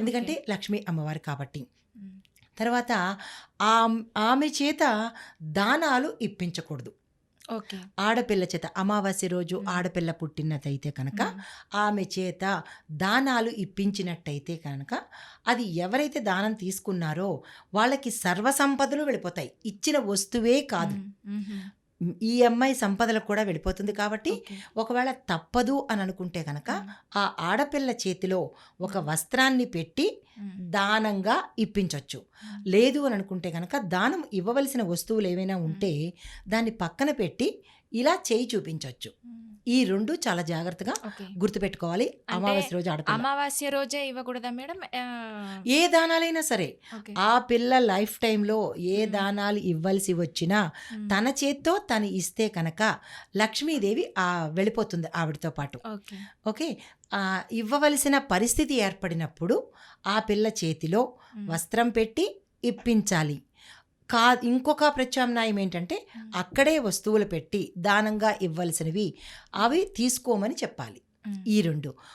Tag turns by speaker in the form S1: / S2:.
S1: ఎందుకంటే లక్ష్మీ అమ్మవారు కాబట్టి.
S2: ఉమ్,
S1: తర్వాత ఆమె చేత దానాలు ఇప్పించకూడదు.
S2: ఓకే.
S1: ఆడపిల్ల చేత అమావాస్య రోజు ఆడపిల్ల పుట్టినట్టయితే కనుక ఆమె చేత దానాలు ఇప్పించినట్టయితే కనుక అది ఎవరైతే దానం తీసుకున్నారో వాళ్ళకి సర్వసంపదలు వెళ్ళిపోతాయి. ఇచ్చిన వస్తువే కాదు, ఈ అమ్మాయి సంపదలకు కూడా వెళ్ళిపోతుంది. కాబట్టి ఒకవేళ తప్పదు అని అనుకుంటే కనుక ఆ ఆడపిల్ల చేతిలో ఒక వస్త్రాన్ని పెట్టి దానంగా ఇప్పించవచ్చు. లేదు అని అనుకుంటే కనుక దానం ఇవ్వవలసిన వస్తువులు ఏవైనా ఉంటే దాన్ని పక్కన పెట్టి ఇలా చేయి చూపించవచ్చు. ఈ రెండు చాలా జాగ్రత్తగా గుర్తుపెట్టుకోవాలి. అమావాస్య రోజు ఆడపిల్ల
S2: అమావాస్య రోజే ఇవ్వకూడదా మేడం?
S1: ఏ దానాలైనా సరే ఆ పిల్ల లైఫ్ టైంలో ఏ దానాలు ఇవ్వాల్సి వచ్చినా తన చేత్తో తను ఇస్తే కనుక లక్ష్మీదేవి వెళ్ళిపోతుంది ఆవిడతో పాటు. ఓకే, ఇవ్వవలసిన పరిస్థితి ఏర్పడినప్పుడు ఆ పిల్ల చేతిలో వస్త్రం పెట్టి ఇప్పించాలి. ఇంకొక ప్రత్యామ్నాయం ఏంటంటే అక్కడే వస్తువులు పెట్టి దానంగా ఇవ్వాల్సినవి అవి తీసుకోమని చెప్పాలి. ఈ రెండు.